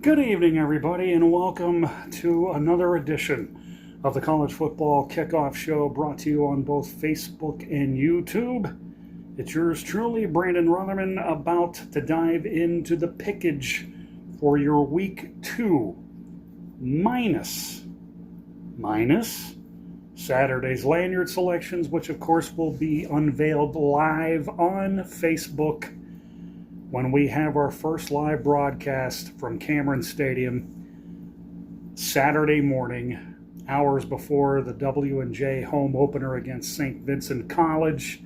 Good evening, everybody, and welcome to another edition of the College Football Kickoff Show, brought to you on both Facebook and YouTube. It's yours truly, Brandon Rutherman, about to dive into the pickage for your Week 2, minus Saturday's lanyard selections, which of course will be unveiled live on Facebook when we have our first live broadcast from Cameron Stadium Saturday morning, hours before the W&J home opener against St. Vincent College,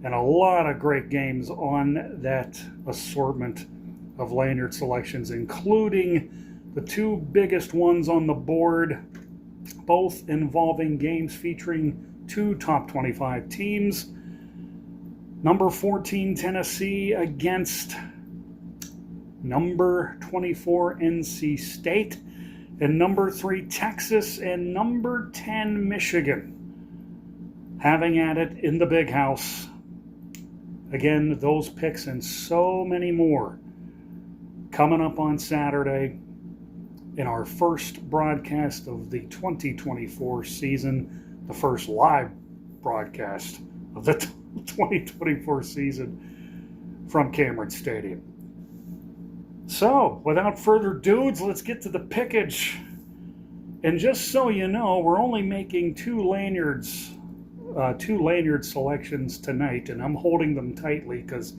and a lot of great games on that assortment of lanyard selections, including the two biggest ones on the board, both involving games featuring two top 25 teams. Number 14, Tennessee against number 24, NC State, and number 3, Texas, and number 10, Michigan, having at it in the big house. Again, those picks and so many more coming up on Saturday in our first broadcast of the 2024 season, the first live broadcast of the 2024 season from Cameron Stadium. So, without further dudes, let's get to the pickage. And just so you know, we're only making two lanyard selections tonight, and I'm holding them tightly because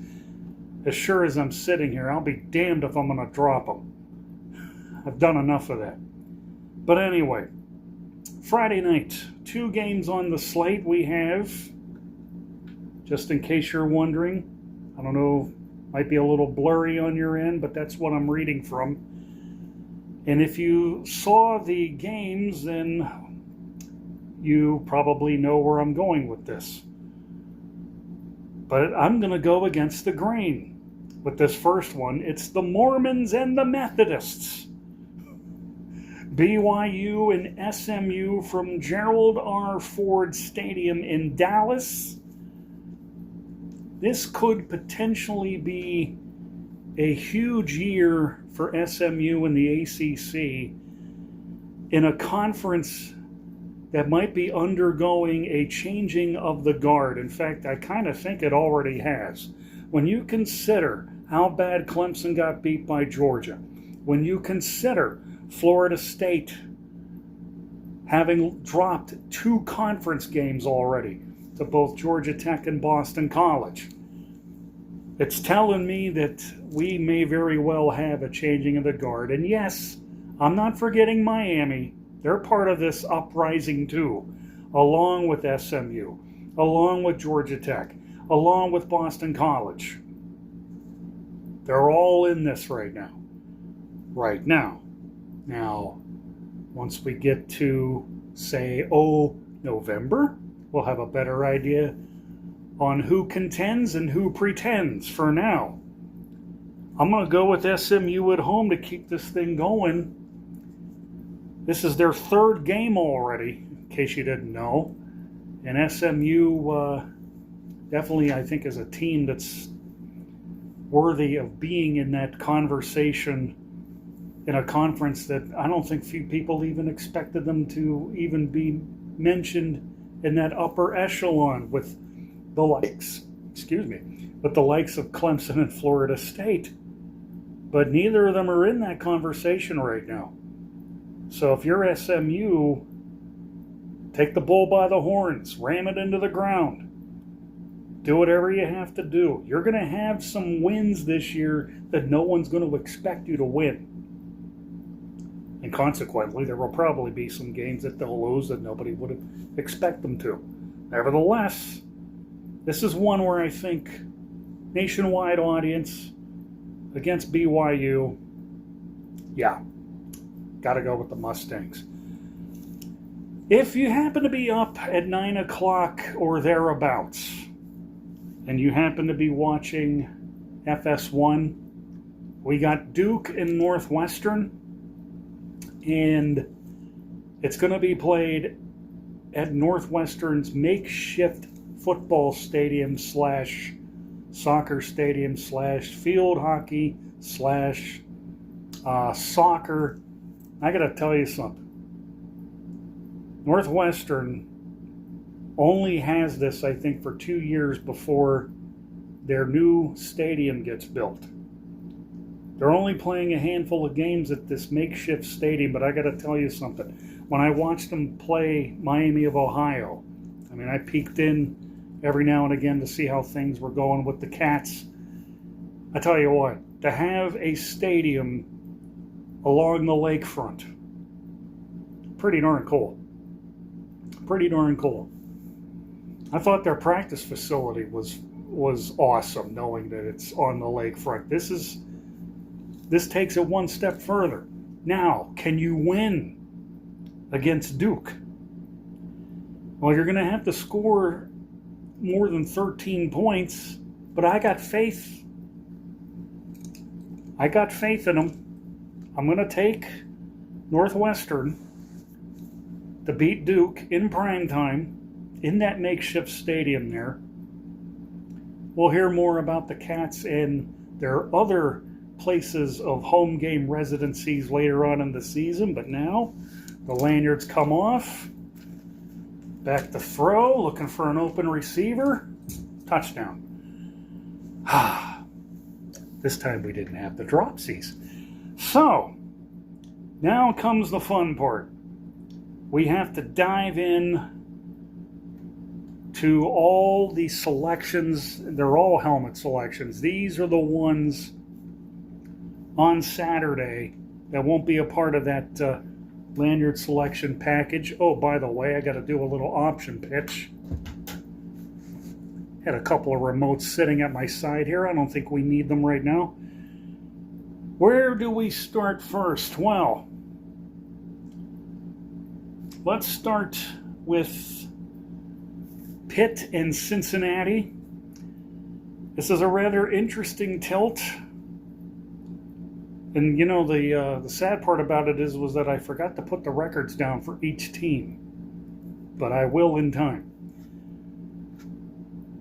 as sure as I'm sitting here, I'll be damned if I'm going to drop them. I've done enough of that. But anyway, Friday night, two games on the slate. We have, just in case you're wondering, I don't know, might be a little blurry on your end, but that's what I'm reading from. And if you saw the games, then you probably know where I'm going with this. But I'm going to go against the grain with this first one. It's the Mormons and the Methodists. BYU and SMU from Gerald R. Ford Stadium in Dallas. This could potentially be a huge year for SMU and the ACC in a conference that might be undergoing a changing of the guard. In fact, I kind of think it already has. When you consider how bad Clemson got beat by Georgia, when you consider Florida State having dropped two conference games already to both Georgia Tech and Boston College, it's telling me that we may very well have a changing of the guard. And yes, I'm not forgetting Miami. They're part of this uprising too, along with SMU, along with Georgia Tech, along with Boston College. They're all in this right now. Now, once we get to, say, November, we'll have a better idea on who contends and who pretends. For now, I'm going to go with SMU at home to keep this thing going. This is their third game already, in case you didn't know. And SMU definitely, I think, is a team that's worthy of being in that conversation in a conference that I don't think few people even expected them to even be mentioned in that upper echelon with the likes of Clemson and Florida State. But neither of them are in that conversation right now. So if you're SMU, take the bull by the horns, ram it into the ground. Do whatever you have to do. You're going to have some wins this year that no one's going to expect you to win. And consequently, there will probably be some games that they'll lose that nobody would expect them to. Nevertheless, this is one where I think nationwide audience against BYU, yeah, got to go with the Mustangs. If you happen to be up at 9 o'clock or thereabouts, and you happen to be watching FS1, we got Duke and Northwestern, and it's going to be played at Northwestern's makeshift football stadium / soccer stadium / field hockey / Soccer, I got to tell you something. Northwestern only has this, I think, for 2 years before their new stadium gets built. They're only playing a handful of games at this makeshift stadium, but I got to tell you something. When I watched them play Miami of Ohio, I mean, I peeked in every now and again to see how things were going with the Cats. I tell you what, to have a stadium along the lakefront, pretty darn cool. Pretty darn cool. I thought their practice facility was awesome, knowing that it's on the lakefront. This takes it one step further. Now, can you win against Duke? Well, you're going to have to score more than 13 points, but I got faith. I got faith in them. I'm going to take Northwestern to beat Duke in prime time in that makeshift stadium there. We'll hear more about the Cats and their other places of home game residencies later on in the season, but now the lanyards come off. Back to throw, looking for an open receiver. Touchdown. This time we didn't have the dropsies. So, now comes the fun part. We have to dive in to all the selections. They're all helmet selections. These are the ones on Saturday that won't be a part of that lanyard selection package. Oh, by the way, I got to do a little option pitch. Had a couple of remotes sitting at my side here. I don't think we need them right now. Where do we start first? Well, let's start with Pitt and Cincinnati. This is a rather interesting tilt. And, you know, the sad part about it was that I forgot to put the records down for each team. But I will in time.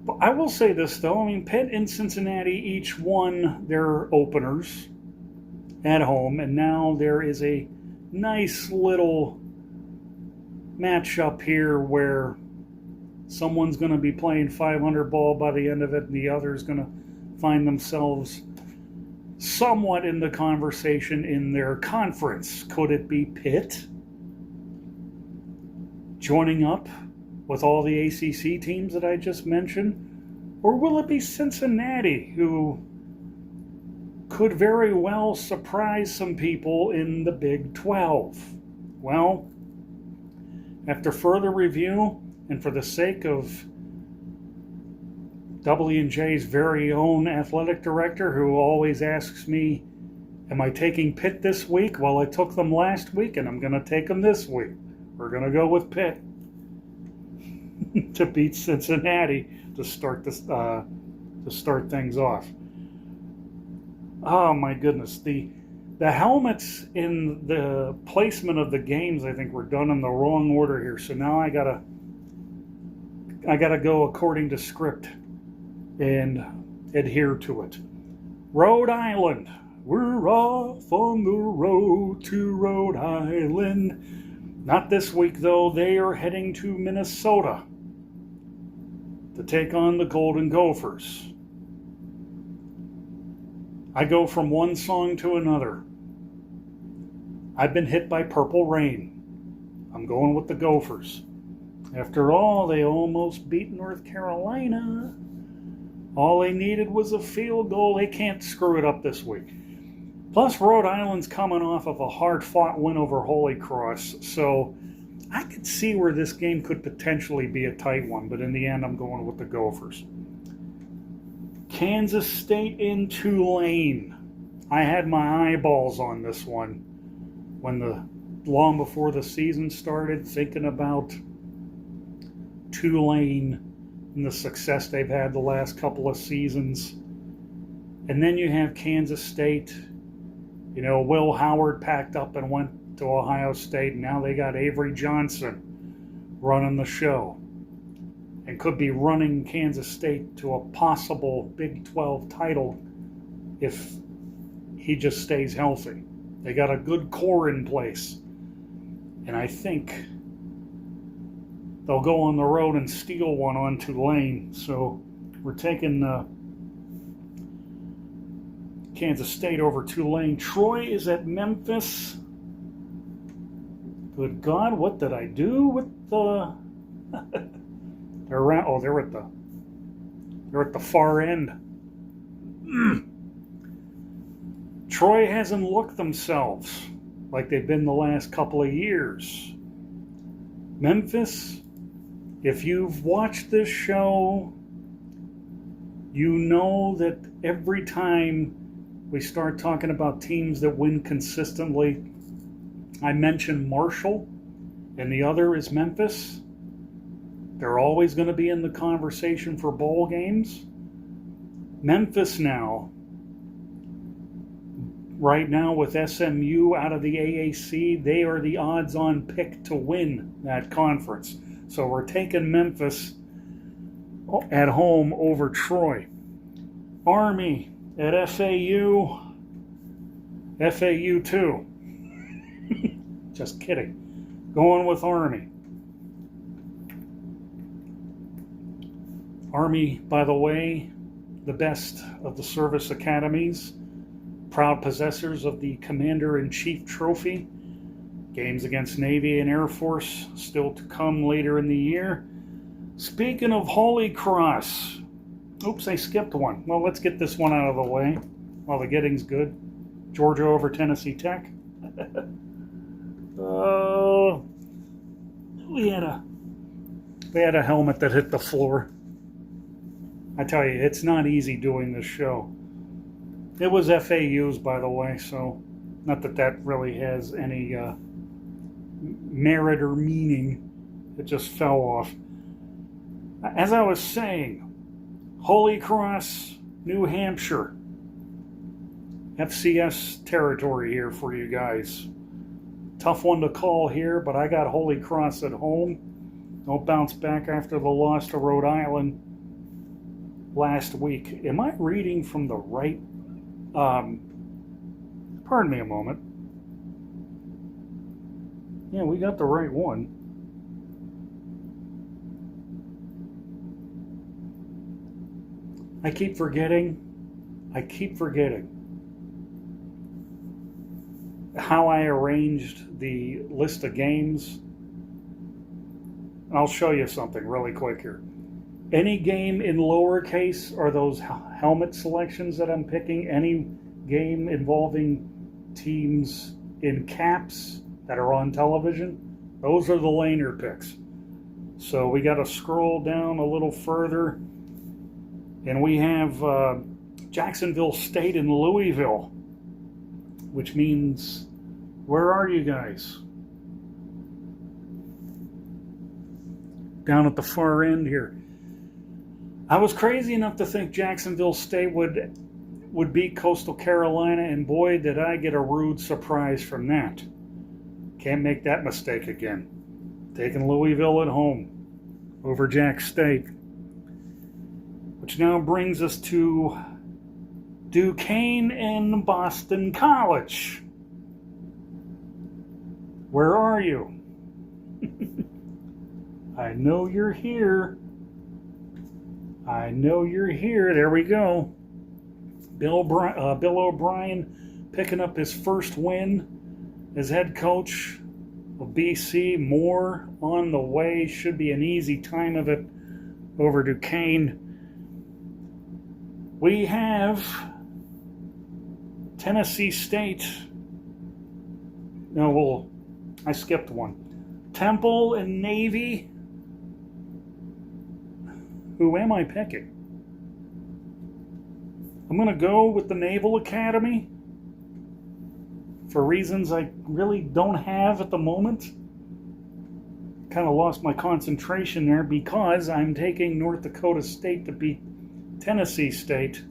But I will say this, though. I mean, Pitt and Cincinnati each won their openers at home. And now there is a nice little matchup here where someone's going to be playing 500 ball by the end of it, and the other's going to find themselves somewhat in the conversation in their conference. Could it be Pitt joining up with all the ACC teams that I just mentioned? Or will it be Cincinnati, who could very well surprise some people in the Big 12? Well, after further review, and for the sake of W&J's very own athletic director, who always asks me, am I taking Pitt this week? Well, I took them last week, and I'm going to take them this week. We're going to go with Pitt to beat Cincinnati to start things off. Oh my goodness, the helmets in the placement of the games, I think, were done in the wrong order here. So now I gotta go according to script and adhere to it. Rhode Island. We're off on the road to Rhode Island. Not this week, though. They are heading to Minnesota to take on the Golden Gophers. I go from one song to another. I've been hit by Purple Rain. I'm going with the Gophers. After all, they almost beat North Carolina. All they needed was a field goal. They can't screw it up this week. Plus, Rhode Island's coming off of a hard-fought win over Holy Cross, so I could see where this game could potentially be a tight one, but in the end, I'm going with the Gophers. Kansas State in Tulane. I had my eyeballs on this one long before the season started, thinking about Tulane and the success they've had the last couple of seasons. And then you have Kansas State. You know, Will Howard packed up and went to Ohio State, and now they got Avery Johnson running the show and could be running Kansas State to a possible Big 12 title if he just stays healthy. They got a good core in place. And I think they'll go on the road and steal one on Tulane. So we're taking Kansas State over Tulane. Troy is at Memphis. Good God, what did I do with the... they're around. Oh, they're at the far end. Troy hasn't looked themselves like they've been the last couple of years. Memphis, if you've watched this show, you know that every time we start talking about teams that win consistently, I mention Marshall, and the other is Memphis. They're always going to be in the conversation for bowl games. Memphis now, right now with SMU out of the AAC, they are the odds-on pick to win that conference. So we're taking Memphis at home over Troy. Army at FAU. FAU 2. Just kidding. Going with Army. Army, by the way, the best of the service academies. Proud possessors of the Commander-in-Chief Trophy. Games against Navy and Air Force still to come later in the year. Speaking of Holy Cross. Oops, I skipped one. Well, let's get this one out of the way while the getting's good. Georgia over Tennessee Tech. We had a helmet that hit the floor. I tell you, it's not easy doing this show. It was FAU's, by the way, so not that that really has any merit or meaning. It just fell off. As I was saying, Holy Cross, New Hampshire. FCS territory here for you guys. Tough one to call here, but I got Holy Cross at home. Don't bounce back after the loss to Rhode Island last week. Am I reading from the right? Pardon me a moment. Yeah, we got the right one. I keep forgetting how I arranged the list of games. I'll show you something really quick here. Any game in lowercase are those helmet selections that I'm picking. Any game involving teams in caps that are on television, those are the lanyard picks. So we got to scroll down a little further, and we have Jacksonville State and Louisville, which means, where are you guys? Down at the far end here. I was crazy enough to think Jacksonville State would beat Coastal Carolina, and boy, did I get a rude surprise from that. Can't make that mistake again. Taking Louisville at home over Jack State. Which now brings us to Duquesne and Boston College. Where are you? I know you're here. I know you're here. There we go. Bill O'Brien picking up his first win as head coach of BC. More on the way. Should be an easy time of it over Duquesne. We have Tennessee State. No, I skipped one. Temple and Navy. Who am I picking? I'm going to go with the Naval Academy for reasons I really don't have at the moment. Kind of lost my concentration there because I'm taking North Dakota State to beat Tennessee State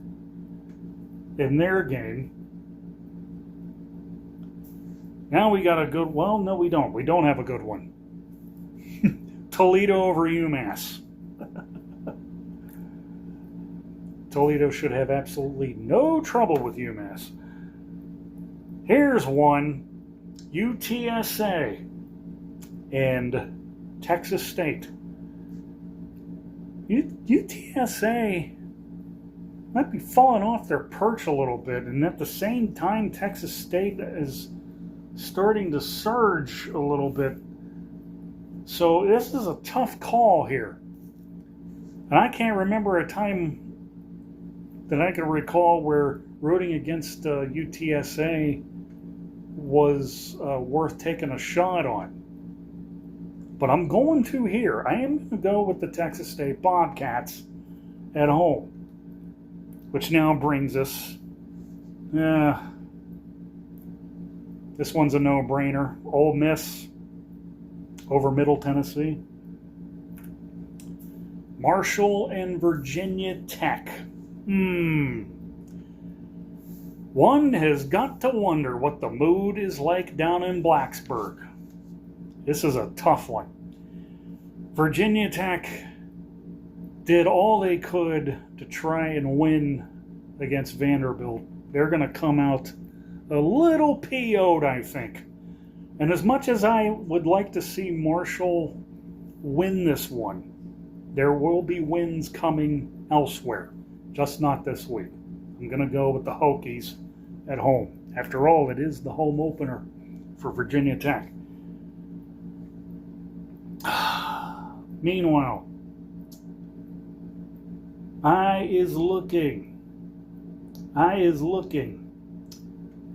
in their game. Now we got a good, well, no we don't. We don't have a good one. Toledo over UMass. Toledo should have absolutely no trouble with UMass. Here's one, UTSA and Texas State. UTSA might be falling off their perch a little bit, and at the same time, Texas State is starting to surge a little bit. So this is a tough call here. And I can't remember a time that I can recall where rooting against UTSA was worth taking a shot on. But I'm going to here. I am going to go with the Texas State Bobcats at home. Which now brings us, this one's a no-brainer. Ole Miss over Middle Tennessee. Marshall and Virginia Tech. One has got to wonder what the mood is like down in Blacksburg. This is a tough one. Virginia Tech did all they could to try and win against Vanderbilt. They're going to come out a little PO'd, I think. And as much as I would like to see Marshall win this one, there will be wins coming elsewhere, just not this week. I'm going to go with the Hokies at home. After all, it is the home opener for Virginia Tech. Meanwhile, Eye is looking,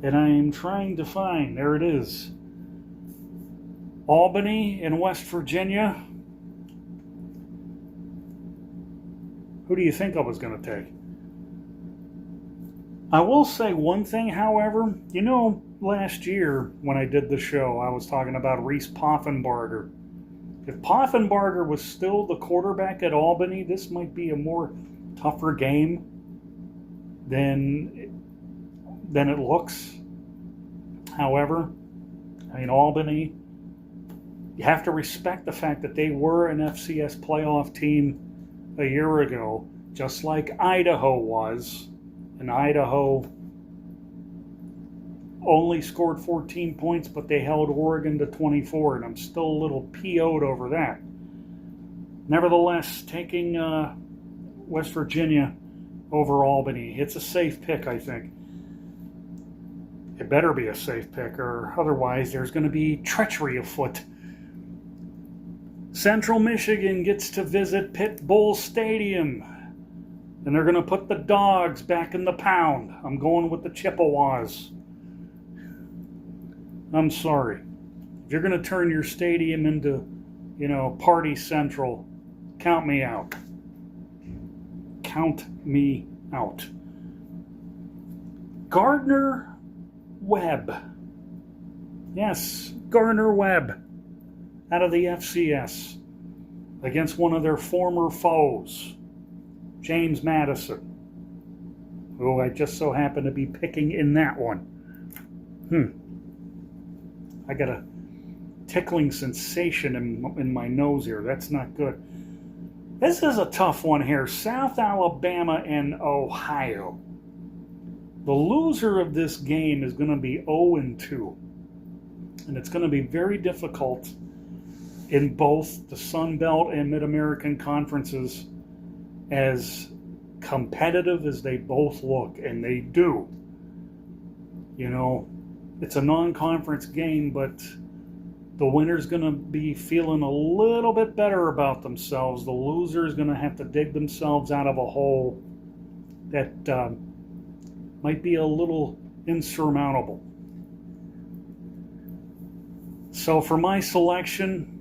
and I am trying to find, there it is, Albany in West Virginia. Who do you think I was going to take? I will say one thing, however. You know, last year when I did the show, I was talking about Reese Poffenbarger. If Poffenbarger was still the quarterback at Albany, this might be a more tougher game than it looks. However, I mean, Albany, you have to respect the fact that they were an FCS playoff team a year ago, just like Idaho was. And Idaho only scored 14 points, but they held Oregon to 24, and I'm still a little PO'd over that. Nevertheless, taking West Virginia over Albany, it's a safe pick, I think. It better be a safe pick, or otherwise there's going to be treachery afoot. Central Michigan gets to visit Pit Bull Stadium, and they're going to put the dogs back in the pound. I'm going with the Chippewas. I'm sorry. If you're going to turn your stadium into, Party Central, count me out. Count me out. Gardner Webb. Yes, Gardner Webb out of the FCS against one of their former foes, James Madison, who I just so happen to be picking in that one. I got a tickling sensation in my nose here. That's not good. This is a tough one here. South Alabama and Ohio. The loser of this game is going to be 0-2. And it's going to be very difficult in both the Sun Belt and Mid-American conferences, as competitive as they both look, and they do. It's a non-conference game, but the winner's going to be feeling a little bit better about themselves. The loser's going to have to dig themselves out of a hole that might be a little insurmountable. So for my selection,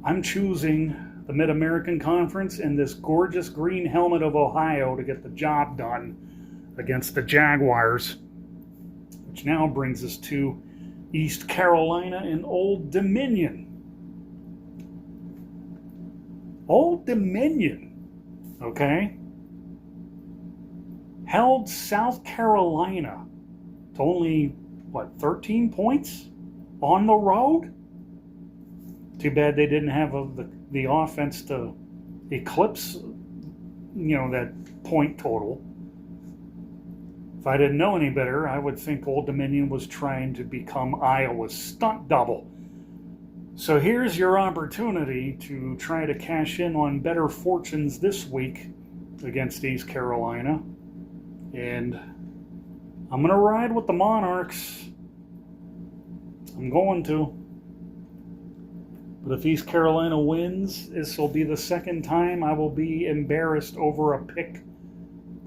I'm choosing the Mid-American Conference and this gorgeous green helmet of Ohio to get the job done against the Jaguars, which now brings us to East Carolina and Old Dominion. Old Dominion, okay, held South Carolina to only, 13 points on the road? Too bad they didn't have the offense to eclipse, that point total. If I didn't know any better, I would think Old Dominion was trying to become Iowa's stunt double. So here's your opportunity to try to cash in on better fortunes this week against East Carolina. And I'm going to ride with the Monarchs. I'm going to. But if East Carolina wins, this will be the second time I will be embarrassed over a pick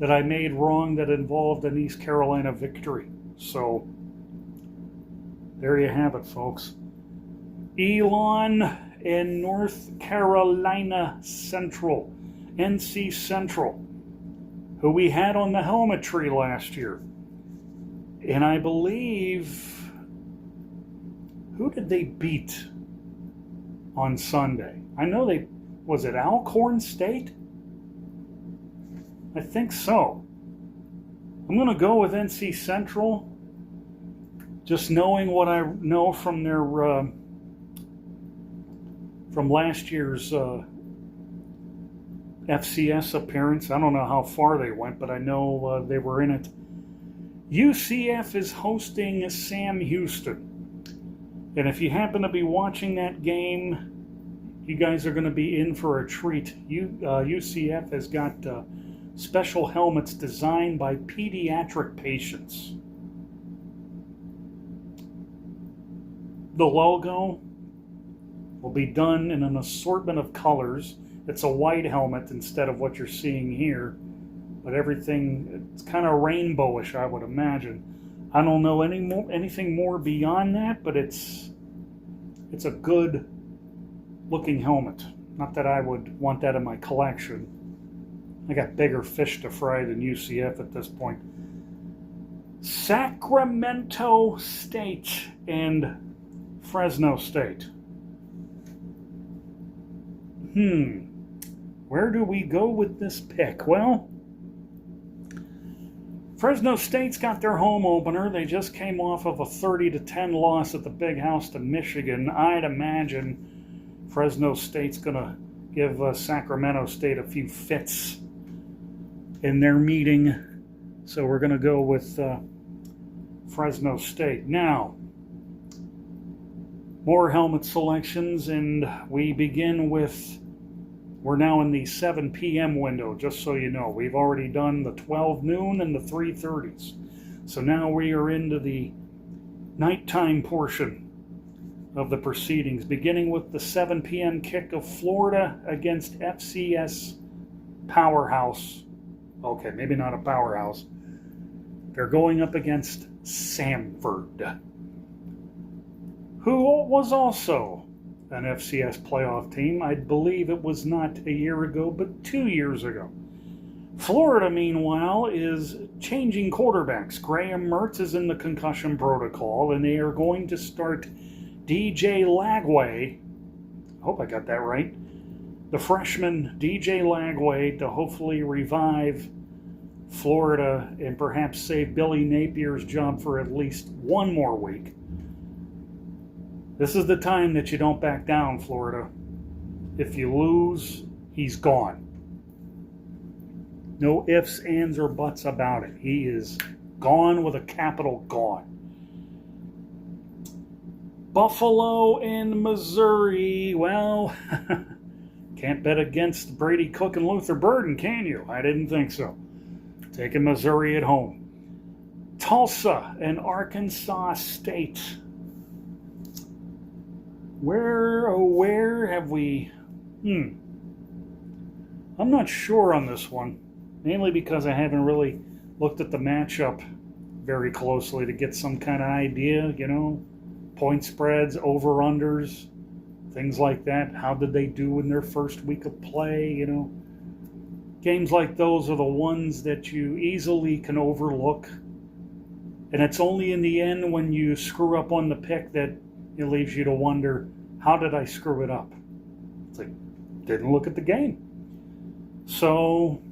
that I made wrong that involved an East Carolina victory. So there you have it, folks. Elon and North Carolina Central, NC Central, who we had on the helmet tree last year. And I believe, who did they beat on Sunday? I know was it Alcorn State? I think so. I'm going to go with NC Central, just knowing what I know from their from last year's FCS appearance. I don't know how far they went, but I know they were in it. UCF is hosting Sam Houston. And if you happen to be watching that game, you guys are going to be in for a treat. UCF has got special helmets designed by pediatric patients. The logo will be done in an assortment of colors. It's a white helmet instead of what you're seeing here, but everything, it's kind of rainbowish, I would imagine. I don't know anything more beyond that, but it's a good looking helmet. Not that I would want that in my collection. I got bigger fish to fry than UCF at this point. Sacramento State and Fresno State. Where do we go with this pick? Well, Fresno State's got their home opener. They just came off of a 30-10 loss at the Big House to Michigan. I'd imagine Fresno State's going to give Sacramento State a few fits in their meeting. So we're going to go with Fresno State. Now, more helmet selections, and we begin with, we're now in the 7 p.m. window, just so you know. We've already done the 12 noon and the 3:30s. So now we are into the nighttime portion of the proceedings, beginning with the 7 p.m. kick of Florida against FCS powerhouse. Okay, maybe not a powerhouse. They're going up against Samford, who was also an FCS playoff team. I believe it was not a year ago, but 2 years ago. Florida, meanwhile, is changing quarterbacks. Graham Mertz is in the concussion protocol, and they are going to start DJ Lagway. I hope I got that right. The freshman DJ Lagway to hopefully revive Florida and perhaps save Billy Napier's job for at least one more week. This is the time that you don't back down, Florida. If you lose, he's gone. No ifs, ands, or buts about it. He is gone with a capital gone. Buffalo and Missouri. Well, can't bet against Brady Cook and Luther Burden, can you? I didn't think so. Taking Missouri at home. Tulsa and Arkansas State. Where have we... I'm not sure on this one. Mainly because I haven't really looked at the matchup very closely to get some kind of idea, point spreads, over-unders, things like that. How did they do in their first week of play, Games like those are the ones that you easily can overlook. And it's only in the end when you screw up on the pick that it leaves you to wonder, how did I screw it up? It's like, didn't look at the game. So,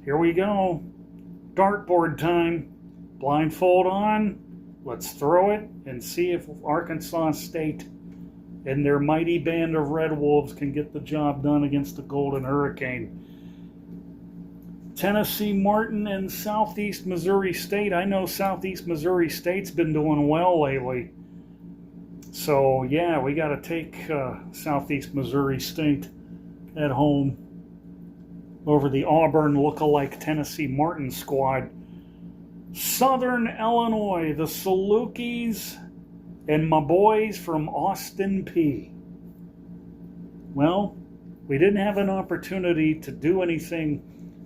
here we go. Dartboard time. Blindfold on. Let's throw it and see if Arkansas State and their mighty band of Red Wolves can get the job done against the Golden Hurricane. Tennessee Martin and Southeast Missouri State. I know Southeast Missouri State's been doing well lately. So, yeah, we got to take Southeast Missouri State at home over the Auburn lookalike Tennessee Martin squad. Southern Illinois, the Salukis, and my boys from Austin P. Well, we didn't have an opportunity to do anything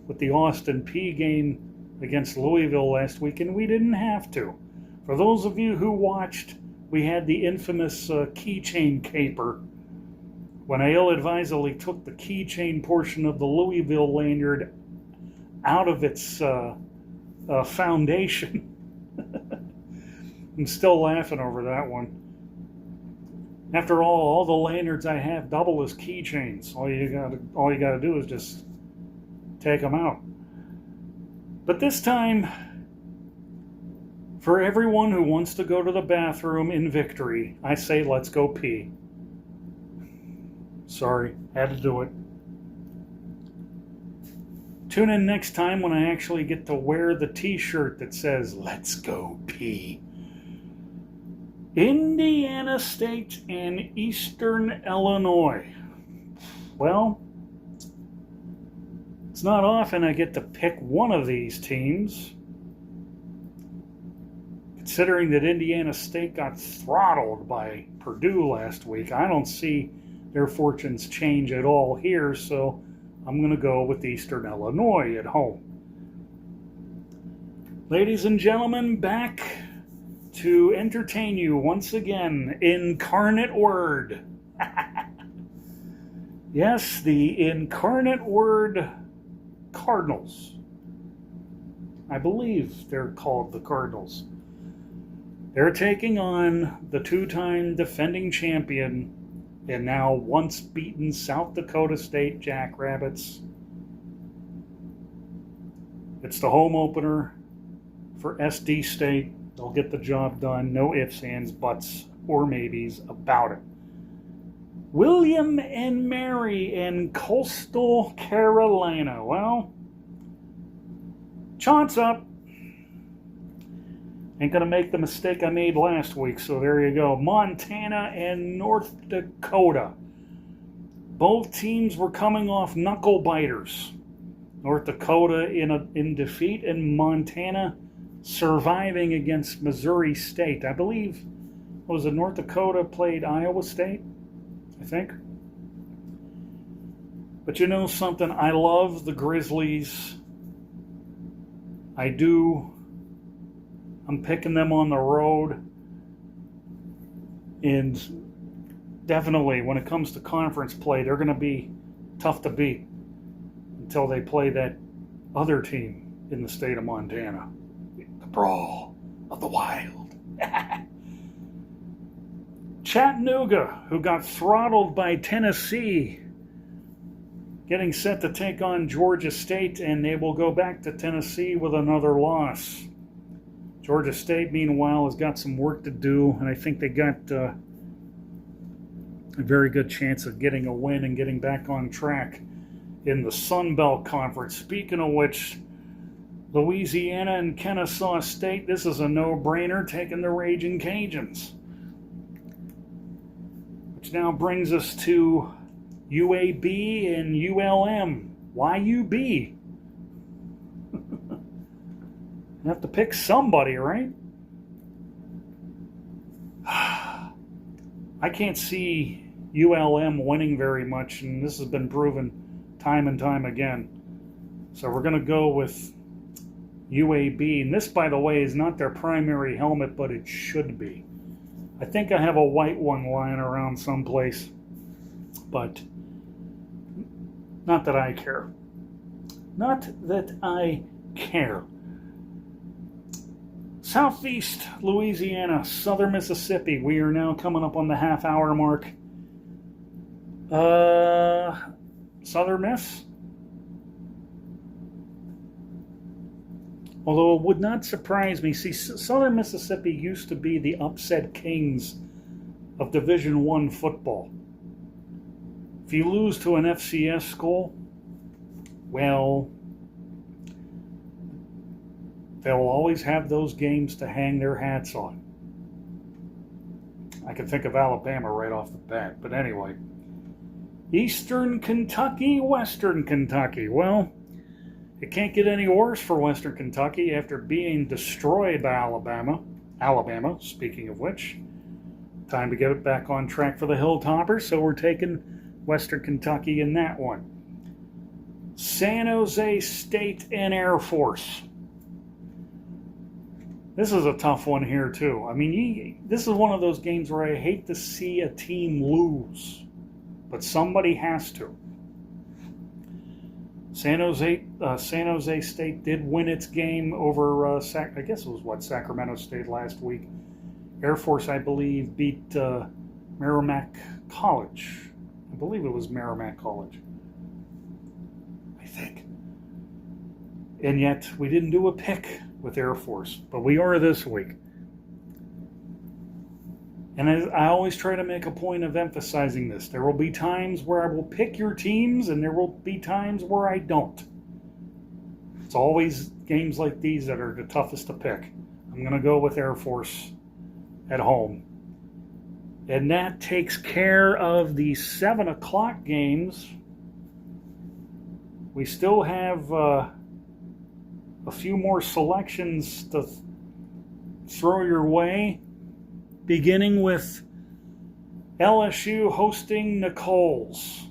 with the Austin P game against Louisville last week, and we didn't have to. For those of you who watched, we had the infamous keychain caper when I ill-advisedly took the keychain portion of the Louisville lanyard out of its foundation. I'm still laughing over that one. After all the lanyards I have double as keychains. All you gotta do is just take them out. But this time, for everyone who wants to go to the bathroom in victory, I say let's go pee. Sorry, had to do it. Tune in next time when I actually get to wear the t-shirt that says, "Let's go pee." Indiana State and Eastern Illinois. Well, it's not often I get to pick one of these teams. Considering that Indiana State got throttled by Purdue last week, I don't see their fortunes change at all here, so I'm going to go with Eastern Illinois at home. Ladies and gentlemen, back to entertain you once again, Incarnate Word. Yes, the Incarnate Word Cardinals. I believe they're called the Cardinals. They're taking on the two-time defending champion and now once beaten South Dakota State Jackrabbits. It's the home opener for SD State. They'll get the job done. No ifs, ands, buts, or maybes about it. William and Mary in Coastal Carolina. Well, chance up. Ain't going to make the mistake I made last week, so there you go. Montana and North Dakota. Both teams were coming off knuckle biters. North Dakota in defeat, and Montana surviving against Missouri State. I believe, was it North Dakota played Iowa State? I think. But you know something? I love the Grizzlies. I do. I'm picking them on the road. And definitely, when it comes to conference play, they're going to be tough to beat until they play that other team in the state of Montana. The Brawl of the Wild. Chattanooga, who got throttled by Tennessee, getting set to take on Georgia State, and they will go back to Tennessee with another loss. Georgia State, meanwhile, has got some work to do, and I think they got a very good chance of getting a win and getting back on track in the Sun Belt Conference. Speaking of which, Louisiana and Kennesaw State, this is a no-brainer, taking the Raging Cajuns. Which now brings us to UAB and ULM. Why UB? You have to pick somebody, right? I can't see ULM winning very much, and this has been proven time and time again. So we're going to go with UAB. And this, by the way, is not their primary helmet, but it should be. I think I have a white one lying around someplace, but not that I care. Not that I care. Southeast Louisiana, Southern Mississippi. We are now coming up on the half-hour mark. Southern Miss? Although it would not surprise me. See, Southern Mississippi used to be the upset kings of Division I football. If you lose to an FCS school, well, they'll always have those games to hang their hats on. I can think of Alabama right off the bat. But anyway, Eastern Kentucky, Western Kentucky. Well, it can't get any worse for Western Kentucky after being destroyed by Alabama. Alabama, speaking of which. Time to get it back on track for the Hilltoppers, so we're taking Western Kentucky in that one. San Jose State and Air Force. This is a tough one here, too. I mean, this is one of those games where I hate to see a team lose, but somebody has to. San Jose State did win its game over, I guess it was, Sacramento State last week. Air Force, I believe, beat Merrimack College. I believe it was Merrimack College. I think. And yet, we didn't do a pick with Air Force, but we are this week. And I always try to make a point of emphasizing this. There will be times where I will pick your teams, and there will be times where I don't. It's always games like these that are the toughest to pick. I'm going to go with Air Force at home. And that takes care of the 7 o'clock games. We still have a few more selections to throw your way, beginning with LSU hosting Nichols.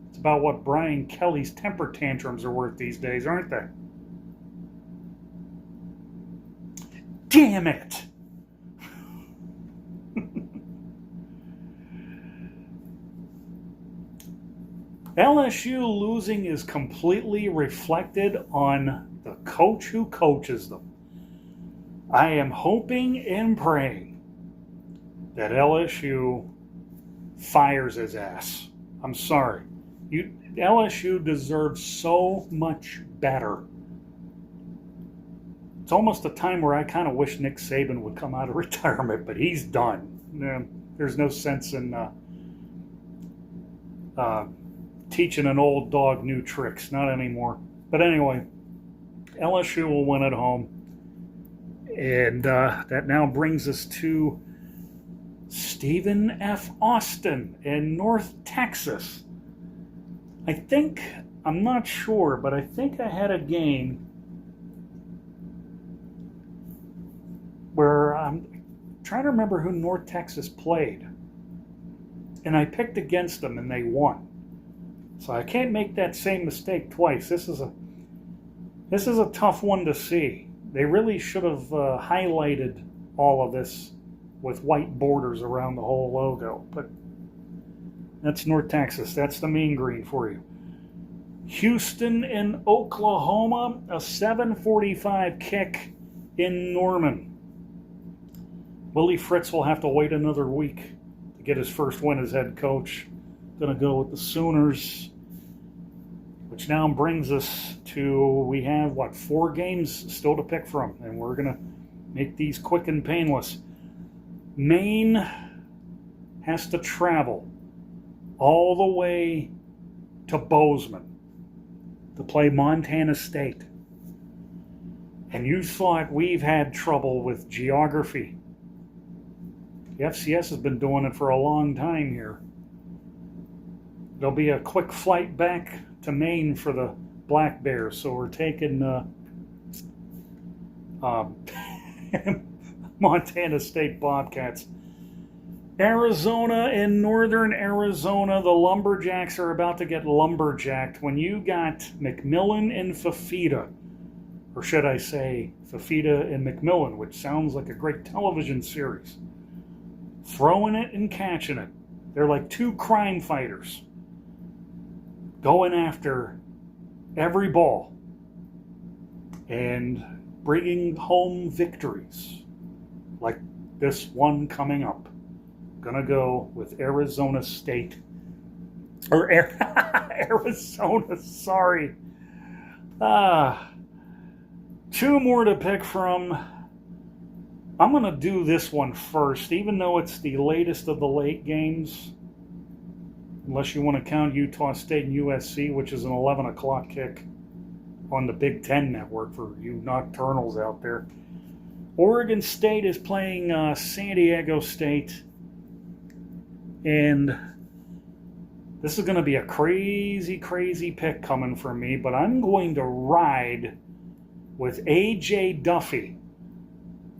It's about what Brian Kelly's temper tantrums are worth these days, aren't they? Damn it! LSU losing is completely reflected on the coach who coaches them. I am hoping and praying that LSU fires his ass. I'm sorry. LSU deserves so much better. It's almost a time where I kind of wish Nick Saban would come out of retirement, but he's done. There's no sense in teaching an old dog new tricks. Not anymore. But anyway, LSU will win at home. And that now brings us to Stephen F. Austin in North Texas. I'm not sure, but I think I had a game where I'm trying to remember who North Texas played. And I picked against them and they won. So I can't make that same mistake twice. This is a tough one to see. They really should have highlighted all of this with white borders around the whole logo. But that's North Texas. That's the mean green for you. Houston and Oklahoma, a 7:45 kick in Norman. Willie Fritz will have to wait another week to get his first win as head coach. Going to go with the Sooners, which now brings us to, we have, 4 games still to pick from, and we're going to make these quick and painless. Maine has to travel all the way to Bozeman to play Montana State. And you thought we've had trouble with geography. The FCS has been doing it for a long time here. There'll be a quick flight back to Maine for the Black Bears, so we're taking Montana State Bobcats. Arizona and Northern Arizona, the Lumberjacks are about to get lumberjacked when you got McMillan and Fafita, or should I say Fafita and McMillan, which sounds like a great television series. Throwing it and catching it. They're like 2 crime fighters going after every ball and bringing home victories like this one coming up. Gonna go with Arizona State. Or Arizona, sorry. 2 more to pick from. I'm going to do this one first, even though it's the latest of the late games. Unless you want to count Utah State and USC, which is an 11 o'clock kick. on the Big Ten network for you nocturnals out there. Oregon State is playing San Diego State. And this is going to be a crazy, crazy pick coming from me, but I'm going to ride with A.J. Duffy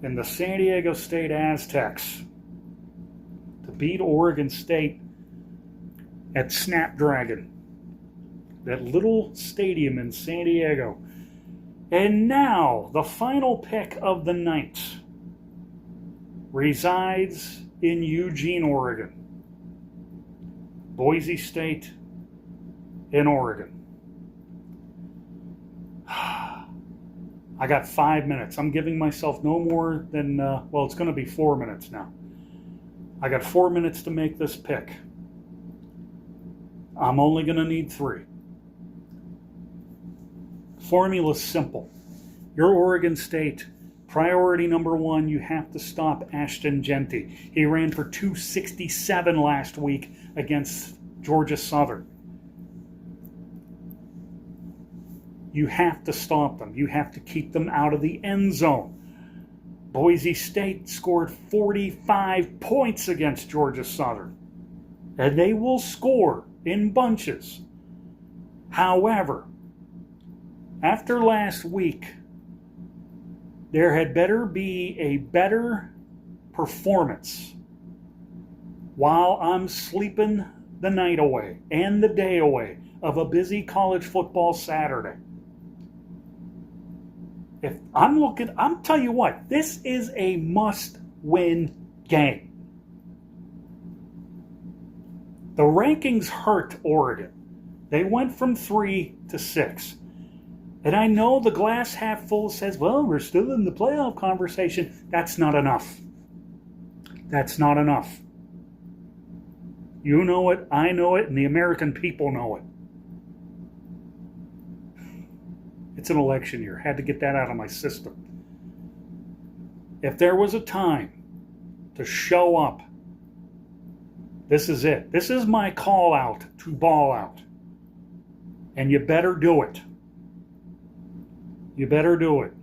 and the San Diego State Aztecs to beat Oregon State at Snapdragon, that little stadium in San Diego. And now, the final pick of the night resides in Eugene, Oregon. Boise State and Oregon. I got 5 minutes. I'm giving myself no more than, well, it's going to be 4 minutes now. I got 4 minutes to make this pick. I'm only going to need 3. Formula's simple. Your Oregon State, priority number 1, you have to stop Ashton Genty. He ran for 267 last week against Georgia Southern. You have to stop them. You have to keep them out of the end zone. Boise State scored 45 points against Georgia Southern, and they will score in bunches. However, after last week, there had better be a better performance while I'm sleeping the night away and the day away of a busy college football Saturday. If I'm tell you what, this is a must-win game. The rankings hurt Oregon. They went from 3 to 6. And I know the glass half full says, well, we're still in the playoff conversation. That's not enough. That's not enough. You know it, I know it, and the American people know it. It's an election year. Had to get that out of my system. If there was a time to show up, this is it. This is my call out to ball out. And you better do it. You better do it.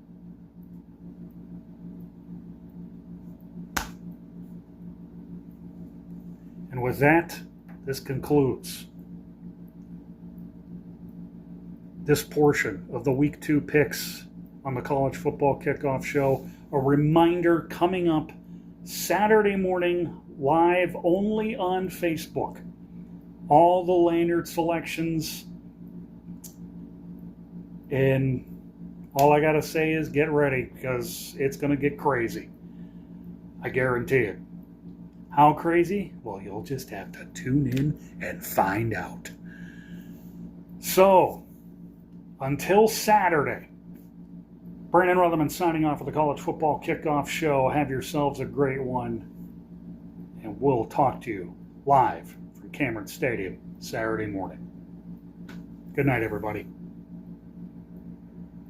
And with that, this concludes this portion of the Week 2 picks on the College Football Kickoff Show. A reminder coming up Saturday morning, live only on Facebook. All the lanyard selections. And all I got to say is get ready, because it's going to get crazy. I guarantee it. How crazy? Well, you'll just have to tune in and find out. So, until Saturday, Brandon Rutherman signing off for the College Football Kickoff Show. Have yourselves a great one, and we'll talk to you live from Cameron Stadium Saturday morning. Good night, everybody.